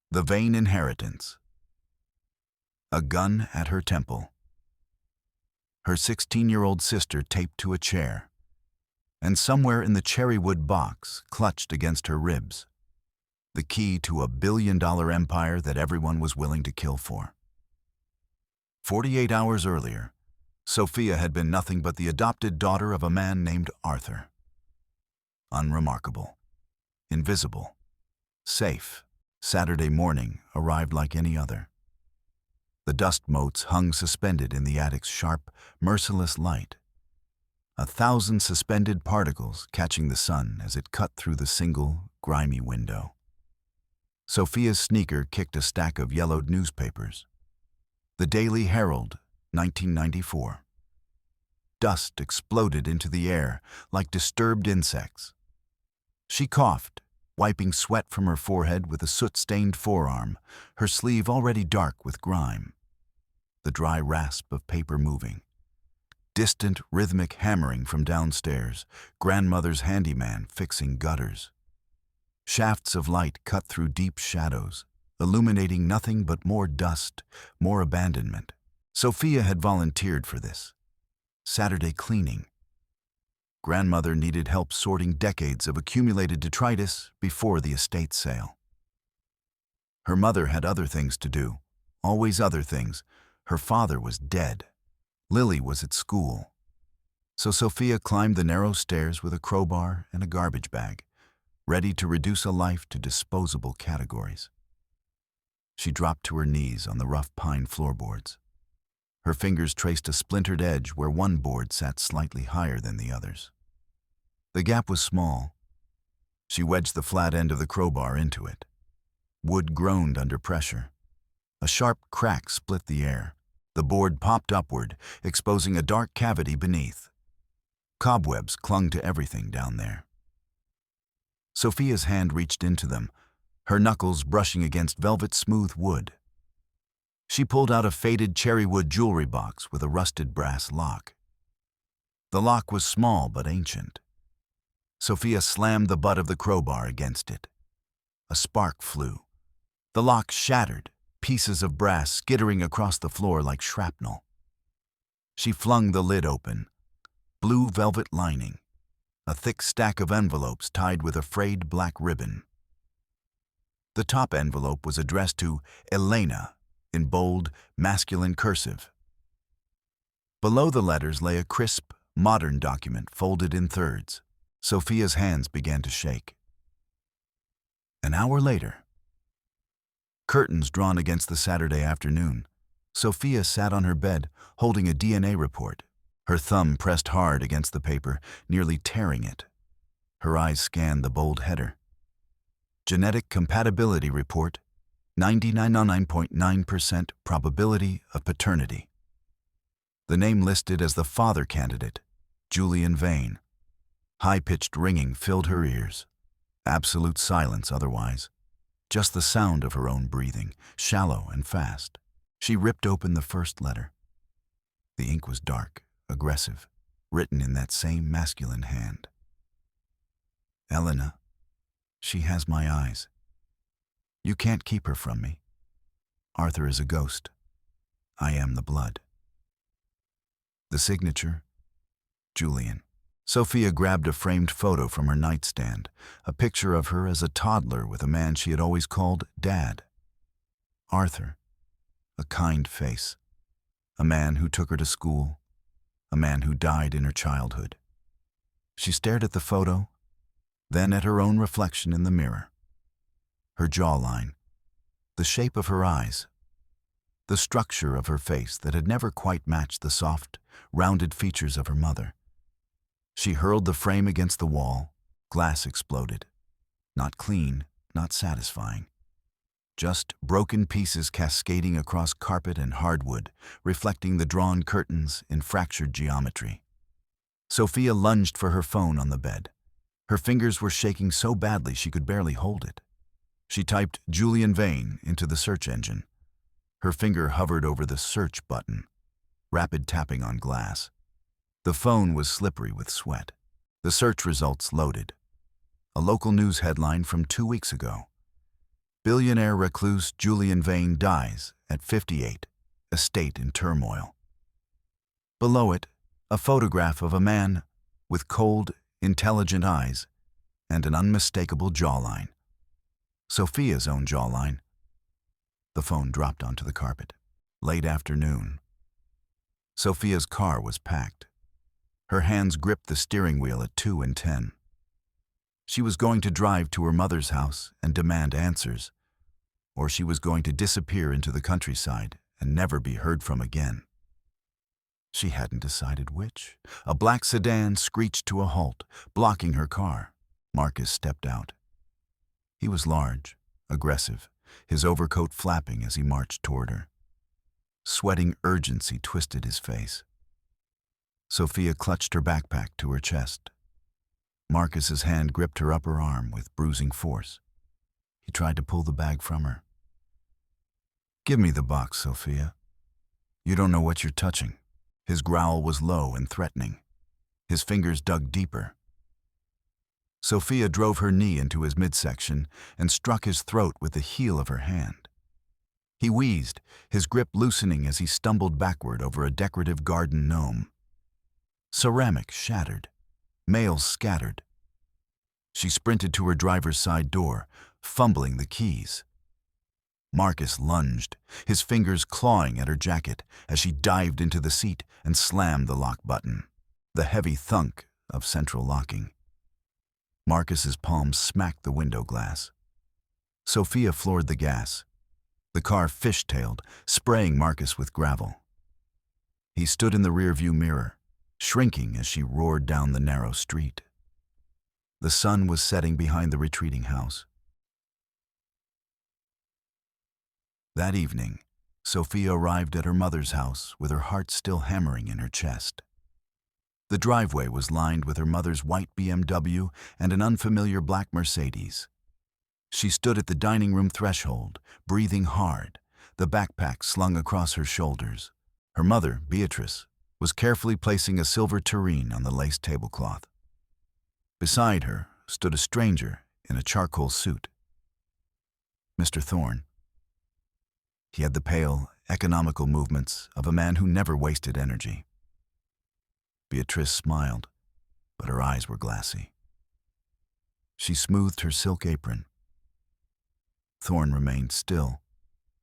The vain inheritance. A gun at her temple. Her 16-year-old sister taped to a chair, and somewhere in the cherrywood box, clutched against her ribs, the key to a billion-dollar empire that everyone was willing to kill for. 48 hours earlier, Sofia had been nothing but the adopted daughter of a man named Arthur. Unremarkable, invisible, safe, Saturday morning arrived like any other. The dust motes hung suspended in the attic's sharp, merciless light, 1,000 suspended particles catching the sun as it cut through the single, grimy window. Sofia's sneaker kicked a stack of yellowed newspapers. The Daily Herald, 1994. Dust exploded into the air like disturbed insects. She coughed, wiping sweat from her forehead with a soot-stained forearm, her sleeve already dark with grime. The dry rasp of paper moving. Distant, rhythmic hammering from downstairs, grandmother's handyman fixing gutters. Shafts of light cut through deep shadows, illuminating nothing but more dust, more abandonment. Sofia had volunteered for this. Saturday cleaning. Grandmother needed help sorting decades of accumulated detritus before the estate sale. Her mother had other things to do, always other things. Her father was dead. Lily was at school. So Sofia climbed the narrow stairs with a crowbar and a garbage bag, ready to reduce a life to disposable categories. She dropped to her knees on the rough pine floorboards. Her fingers traced a splintered edge where one board sat slightly higher than the others. The gap was small. She wedged the flat end of the crowbar into it. Wood groaned under pressure. A sharp crack split the air. The board popped upward, exposing a dark cavity beneath. Cobwebs clung to everything down there. Sofia's hand reached into them, her knuckles brushing against velvet-smooth wood. She pulled out a faded cherrywood jewelry box with a rusted brass lock. The lock was small but ancient. Sofia slammed the butt of the crowbar against it. A spark flew. The lock shattered, pieces of brass skittering across the floor like shrapnel. She flung the lid open. Blue velvet lining. A thick stack of envelopes tied with a frayed black ribbon. The top envelope was addressed to Elena in bold, masculine cursive. Below the letters lay a crisp, modern document folded in thirds. Sofia's hands began to shake. An hour later, curtains drawn against the Saturday afternoon, Sofia sat on her bed, holding a DNA report. Her thumb pressed hard against the paper, nearly tearing it. Her eyes scanned the bold header. Genetic compatibility report, 99.9% probability of paternity. The name listed as the father candidate, Julian Vane. High-pitched ringing filled her ears. Absolute silence otherwise. Just the sound of her own breathing, shallow and fast. She ripped open the first letter. The ink was dark, aggressive, written in that same masculine hand. Elena, she has my eyes. You can't keep her from me. Arthur is a ghost. I am the blood. The signature, Julian. Sofia grabbed a framed photo from her nightstand, a picture of her as a toddler with a man she had always called Dad. Arthur, a kind face, a man who took her to school, a man who died in her childhood. She stared at the photo, then at her own reflection in the mirror. Her jawline, the shape of her eyes, the structure of her face that had never quite matched the soft, rounded features of her mother. She hurled the frame against the wall. Glass exploded. Not clean, not satisfying. Just broken pieces cascading across carpet and hardwood, reflecting the drawn curtains in fractured geometry. Sofia lunged for her phone on the bed. Her fingers were shaking so badly she could barely hold it. She typed Julian Vane into the search engine. Her finger hovered over the search button. Rapid tapping on glass. The phone was slippery with sweat. The search results loaded. A local news headline from 2 weeks ago. Billionaire recluse Julian Vane dies at 58, estate in turmoil. Below it, a photograph of a man with cold, intelligent eyes and an unmistakable jawline. Sofia's own jawline. The phone dropped onto the carpet. Late afternoon. Sofia's car was packed. Her hands gripped the steering wheel at 2 and 10. She was going to drive to her mother's house and demand answers, or she was going to disappear into the countryside and never be heard from again. She hadn't decided which. A black sedan screeched to a halt, blocking her car. Marcus stepped out. He was large, aggressive, his overcoat flapping as he marched toward her. Sweating urgency twisted his face. Sofia clutched her backpack to her chest. Marcus's hand gripped her upper arm with bruising force. He tried to pull the bag from her. "Give me the box, Sofia. You don't know what you're touching." His growl was low and threatening. His fingers dug deeper. Sofia drove her knee into his midsection and struck his throat with the heel of her hand. He wheezed, his grip loosening as he stumbled backward over a decorative garden gnome. Ceramic shattered. Mail scattered. She sprinted to her driver's side door, fumbling the keys. Marcus lunged, his fingers clawing at her jacket as she dived into the seat and slammed the lock button. The heavy thunk of central locking. Marcus's palms smacked the window glass. Sofia floored the gas. The car fishtailed, spraying Marcus with gravel. He stood in the rearview mirror, shrinking as she roared down the narrow street. The sun was setting behind the retreating house. That evening, Sofia arrived at her mother's house with her heart still hammering in her chest. The driveway was lined with her mother's white BMW and an unfamiliar black Mercedes. She stood at the dining room threshold, breathing hard, the backpack slung across her shoulders. Her mother, Beatrice, was carefully placing a silver tureen on the lace tablecloth. Beside her stood a stranger in a charcoal suit. Mr. Thorne. He had the pale, economical movements of a man who never wasted energy. Beatrice smiled, but her eyes were glassy. She smoothed her silk apron. Thorne remained still,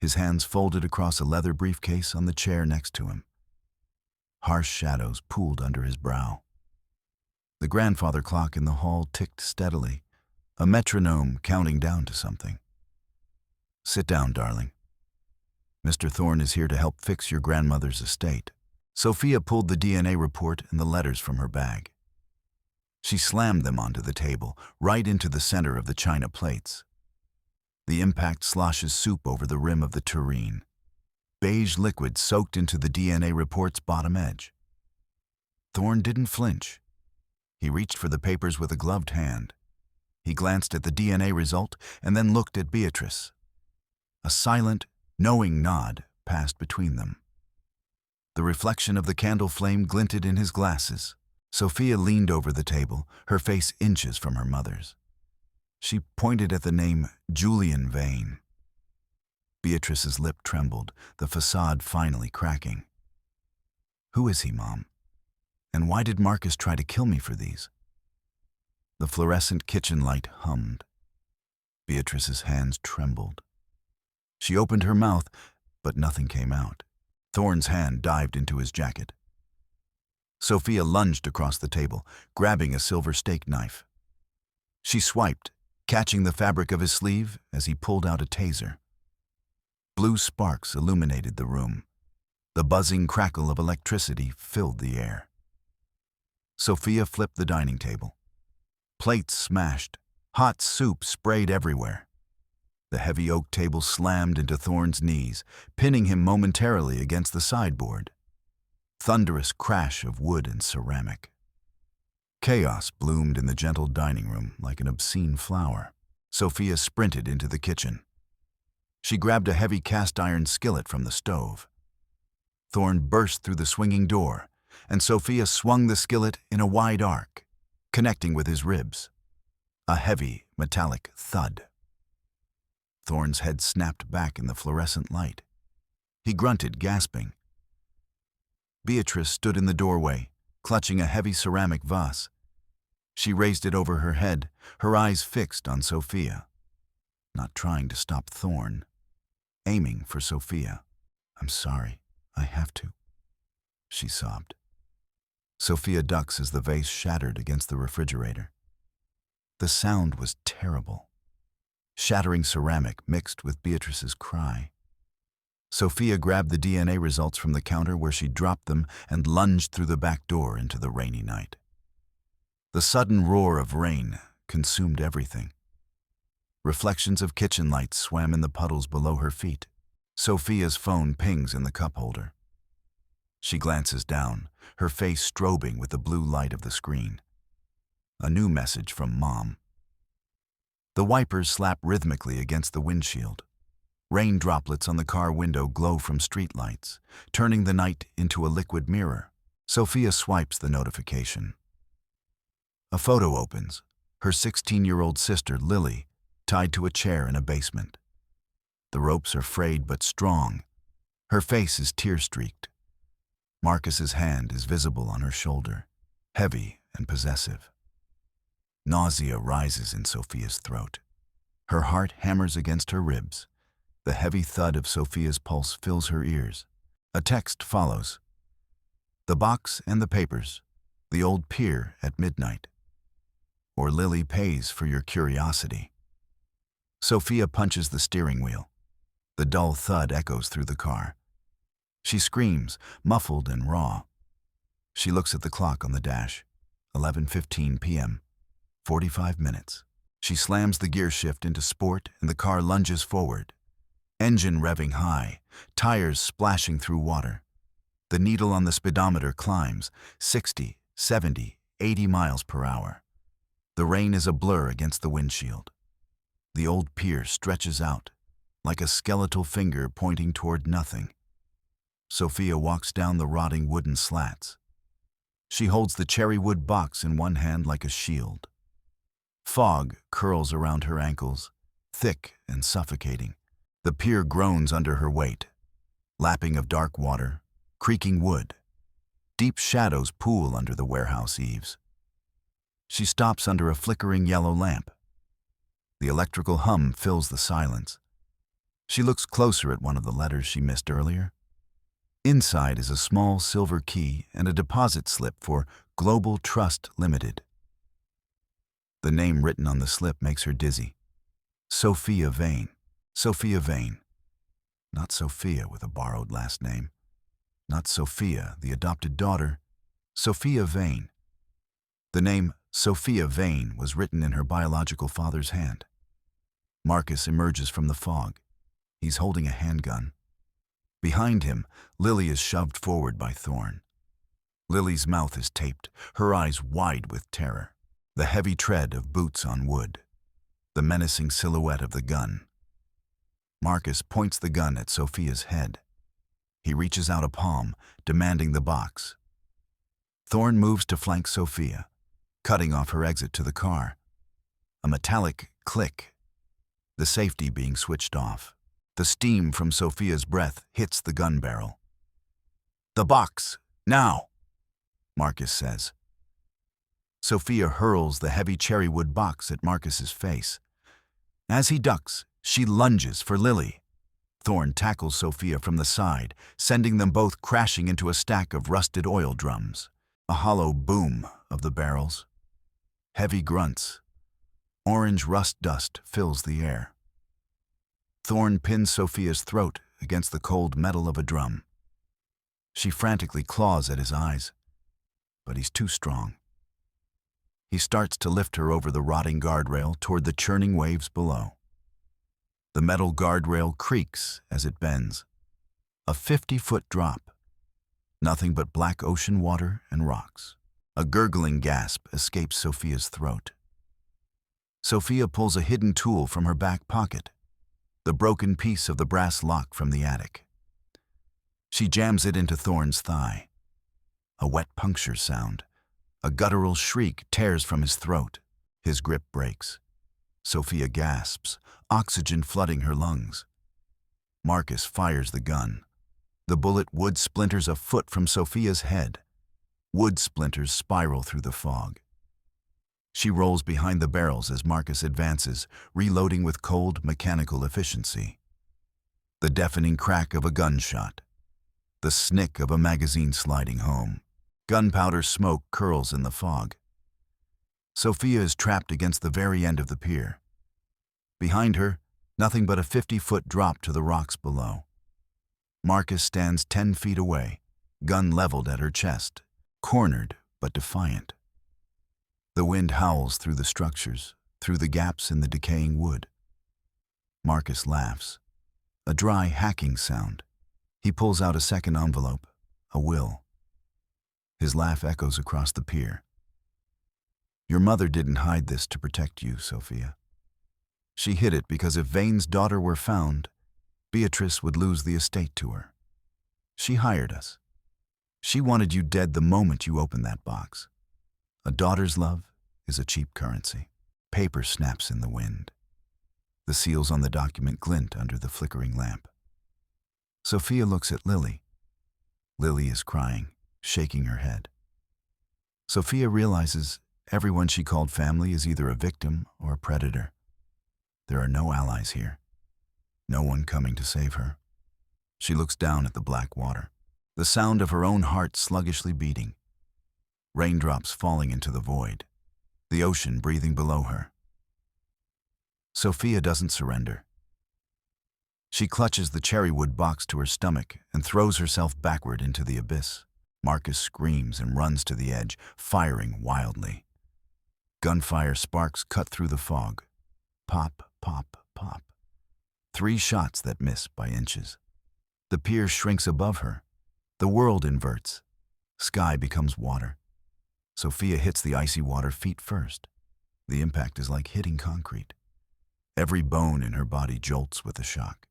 his hands folded across a leather briefcase on the chair next to him. Harsh shadows pooled under his brow. The grandfather clock in the hall ticked steadily, a metronome counting down to something. "Sit down, darling. Mr. Thorne is here to help fix your grandmother's estate." Sofia pulled the DNA report and the letters from her bag. She slammed them onto the table, right into the center of the china plates. The impact sloshes soup over the rim of the tureen. Beige liquid soaked into the DNA report's bottom edge. Thorne didn't flinch. He reached for the papers with a gloved hand. He glanced at the DNA result and then looked at Beatrice. A silent, knowing nod passed between them. The reflection of the candle flame glinted in his glasses. Sofia leaned over the table, her face inches from her mother's. She pointed at the name Julian Vane. Beatrice's lip trembled, the facade finally cracking. "Who is he, Mom? And why did Marcus try to kill me for these?" The fluorescent kitchen light hummed. Beatrice's hands trembled. She opened her mouth, but nothing came out. Thorne's hand dived into his jacket. Sofia lunged across the table, grabbing a silver steak knife. She swiped, catching the fabric of his sleeve as he pulled out a taser. Blue sparks illuminated the room. The buzzing crackle of electricity filled the air. Sofia flipped the dining table. Plates smashed. Hot soup sprayed everywhere. The heavy oak table slammed into Thorne's knees, pinning him momentarily against the sideboard. Thunderous crash of wood and ceramic. Chaos bloomed in the gentle dining room like an obscene flower. Sofia sprinted into the kitchen. She grabbed a heavy cast-iron skillet from the stove. Thorne burst through the swinging door, and Sofia swung the skillet in a wide arc, connecting with his ribs. A heavy, metallic thud. Thorne's head snapped back in the fluorescent light. He grunted, gasping. Beatrice stood in the doorway, clutching a heavy ceramic vase. She raised it over her head, her eyes fixed on Sofia. Not trying to stop Thorne, aiming for Sofia. "I'm sorry, I have to," she sobbed. Sofia ducks as the vase shattered against the refrigerator. The sound was terrible. Shattering ceramic mixed with Beatrice's cry. Sofia grabbed the DNA results from the counter where she dropped them and lunged through the back door into the rainy night. The sudden roar of rain consumed everything. Reflections of kitchen lights swam in the puddles below her feet. Sofia's phone pings in the cup holder. She glances down, her face strobing with the blue light of the screen. A new message from Mom. The wipers slap rhythmically against the windshield. Rain droplets on the car window glow from streetlights, turning the night into a liquid mirror. Sofia swipes the notification. A photo opens, her 16-year-old sister, Lily, tied to a chair in a basement. The ropes are frayed but strong. Her face is tear-streaked. Marcus's hand is visible on her shoulder, heavy and possessive. Nausea rises in Sofia's throat. Her heart hammers against her ribs. The heavy thud of Sofia's pulse fills her ears. A text follows. "The box and the papers. The old pier at midnight. Or Lily pays for your curiosity." Sofia punches the steering wheel. The dull thud echoes through the car. She screams, muffled and raw. She looks at the clock on the dash. 11:15 p.m. 45 minutes. She slams the gear shift into sport and the car lunges forward. Engine revving high, tires splashing through water. The needle on the speedometer climbs 60, 70, 80 miles per hour. The rain is a blur against the windshield. The old pier stretches out, like a skeletal finger pointing toward nothing. Sofia walks down the rotting wooden slats. She holds the cherry wood box in one hand like a shield. Fog curls around her ankles, thick and suffocating. The pier groans under her weight. Lapping of dark water, creaking wood. Deep shadows pool under the warehouse eaves. She stops under a flickering yellow lamp. The electrical hum fills the silence. She looks closer at one of the letters she missed earlier. Inside is a small silver key and a deposit slip for Global Trust Limited. The name written on the slip makes her dizzy. Sofia Vane. Sofia Vane. Not Sofia with a borrowed last name. Not Sofia, the adopted daughter. Sofia Vane. The name Sofia Vane was written in her biological father's hand. Marcus emerges from the fog. He's holding a handgun. Behind him, Lily is shoved forward by Thorne. Lily's mouth is taped, her eyes wide with terror. The heavy tread of boots on wood. The menacing silhouette of the gun. Marcus points the gun at Sofia's head. He reaches out a palm, demanding the box. Thorne moves to flank Sofia, cutting off her exit to the car. A metallic click, the safety being switched off. The steam from Sofia's breath hits the gun barrel. "The box, now," Marcus says. Sofia hurls the heavy cherrywood box at Marcus's face. As he ducks, she lunges for Lily. Thorne tackles Sofia from the side, sending them both crashing into a stack of rusted oil drums. A hollow boom of the barrels. Heavy grunts. Orange rust dust fills the air. Thorne pins Sofia's throat against the cold metal of a drum. She frantically claws at his eyes, but he's too strong. He starts to lift her over the rotting guardrail toward the churning waves below. The metal guardrail creaks as it bends. A 50-foot drop. Nothing but black ocean water and rocks. A gurgling gasp escapes Sofia's throat. Sofia pulls a hidden tool from her back pocket, the broken piece of the brass lock from the attic. She jams it into Thorne's thigh. A wet puncture sound. A guttural shriek tears from his throat. His grip breaks. Sofia gasps, oxygen flooding her lungs. Marcus fires the gun. The bullet wood splinters a foot from Sofia's head. Wood splinters spiral through the fog. She rolls behind the barrels as Marcus advances, reloading with cold, mechanical efficiency. The deafening crack of a gunshot. The snick of a magazine sliding home. Gunpowder smoke curls in the fog. Sofia is trapped against the very end of the pier. Behind her, nothing but a 50-foot drop to the rocks below. Marcus stands 10 feet away, gun leveled at her chest, cornered but defiant. The wind howls through the structures, through the gaps in the decaying wood. Marcus laughs, a dry hacking sound. He pulls out a second envelope, a will. His laugh echoes across the pier. Your mother didn't hide this to protect you, Sofia. She hid it because if Vane's daughter were found, Beatrice would lose the estate to her. She hired us. She wanted you dead the moment you opened that box. A daughter's love is a cheap currency. Paper snaps in the wind. The seals on the document glint under the flickering lamp. Sofia looks at Lily. Lily is crying, shaking her head. Sofia realizes everyone she called family is either a victim or a predator. There are no allies here. No one coming to save her. She looks down at the black water, the sound of her own heart sluggishly beating. Raindrops falling into the void, the ocean breathing below her. Sofia doesn't surrender. She clutches the cherrywood box to her stomach and throws herself backward into the abyss. Marcus screams and runs to the edge, firing wildly. Gunfire sparks cut through the fog. Pop, pop, pop. 3 shots that miss by inches. The pier shrinks above her. The world inverts. Sky becomes water. Sofia hits the icy water feet first. The impact is like hitting concrete. Every bone in her body jolts with the shock.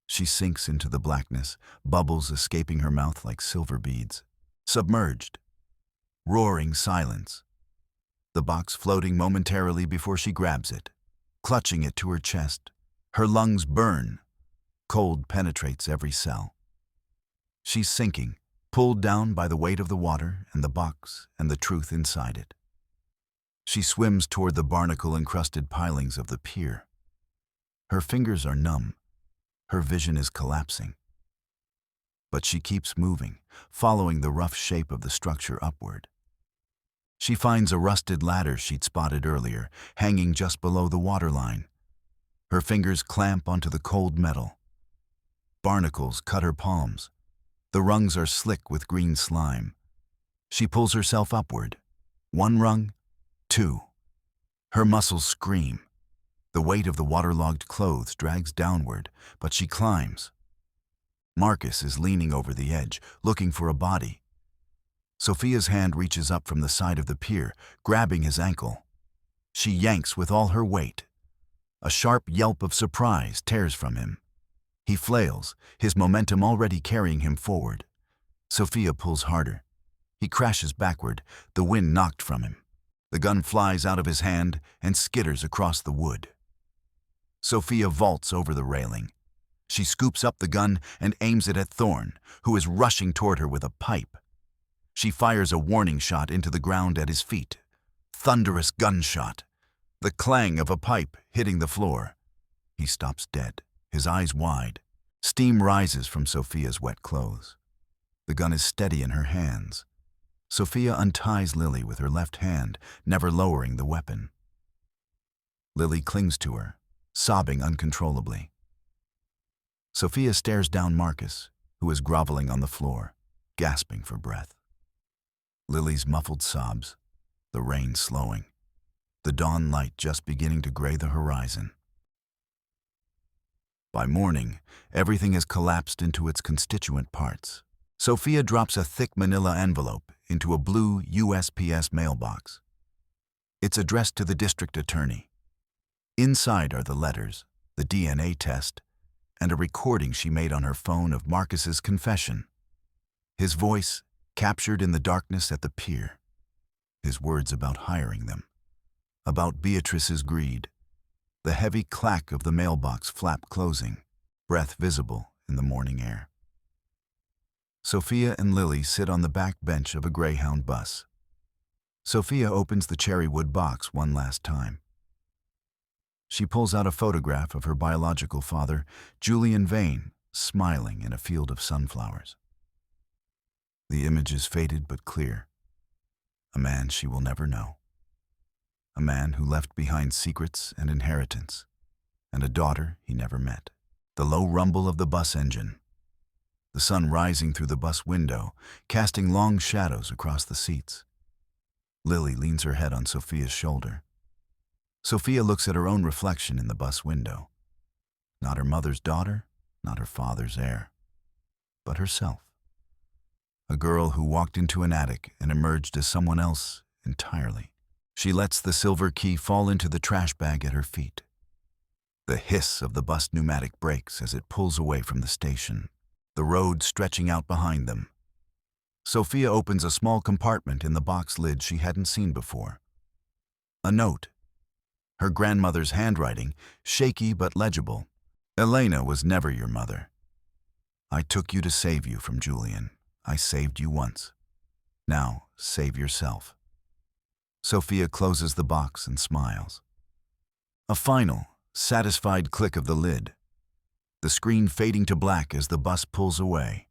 She sinks into the blackness, bubbles escaping her mouth like silver beads. Submerged. Roaring silence. The box floating momentarily before she grabs it, clutching it to her chest. Her lungs burn. Cold penetrates every cell. She's sinking, pulled down by the weight of the water and the box and the truth inside it. She swims toward the barnacle-encrusted pilings of the pier. Her fingers are numb. Her vision is collapsing. But she keeps moving, following the rough shape of the structure upward. She finds a rusted ladder she'd spotted earlier, hanging just below the waterline. Her fingers clamp onto the cold metal. Barnacles cut her palms. The rungs are slick with green slime. She pulls herself upward. 1 rung, 2. Her muscles scream. The weight of the waterlogged clothes drags downward, but she climbs. Marcus is leaning over the edge, looking for a body. Sofia's hand reaches up from the side of the pier, grabbing his ankle. She yanks with all her weight. A sharp yelp of surprise tears from him. He flails, his momentum already carrying him forward. Sofia pulls harder. He crashes backward, the wind knocked from him. The gun flies out of his hand and skitters across the wood. Sofia vaults over the railing. She scoops up the gun and aims it at Thorne, who is rushing toward her with a pipe. She fires a warning shot into the ground at his feet. Thunderous gunshot. The clang of a pipe hitting the floor. He stops dead, his eyes wide. Steam rises from Sofia's wet clothes. The gun is steady in her hands. Sofia unties Lily with her left hand, never lowering the weapon. Lily clings to her, sobbing uncontrollably. Sofia stares down Marcus, who is groveling on the floor, gasping for breath. Lily's muffled sobs, the rain slowing, the dawn light just beginning to gray the horizon. By morning, everything has collapsed into its constituent parts. Sofia drops a thick manila envelope into a blue USPS mailbox. It's addressed to the district attorney. Inside are the letters, the DNA test, and a recording she made on her phone of Marcus's confession. His voice, captured in the darkness at the pier. His words about hiring them. About Beatrice's greed. The heavy clack of the mailbox flap closing, breath visible in the morning air. Sofia and Lily sit on the back bench of a Greyhound bus. Sofia opens the cherrywood box one last time. She pulls out a photograph of her biological father, Julian Vane, smiling in a field of sunflowers. The image is faded but clear. A man she will never know. A man who left behind secrets and inheritance, and a daughter he never met. The low rumble of the bus engine. The sun rising through the bus window, casting long shadows across the seats. Lily leans her head on Sofia's shoulder. Sofia looks at her own reflection in the bus window. Not her mother's daughter, not her father's heir, but herself. A girl who walked into an attic and emerged as someone else entirely. She lets the silver key fall into the trash bag at her feet. The hiss of the bus pneumatic brakes as it pulls away from the station, the road stretching out behind them. Sofia opens a small compartment in the box lid she hadn't seen before. A note. Her grandmother's handwriting, shaky but legible. Elena was never your mother. I took you to save you from Julian. I saved you once. Now, save yourself. Sofia closes the box and smiles. A final, satisfied click of the lid. The screen fading to black as the bus pulls away.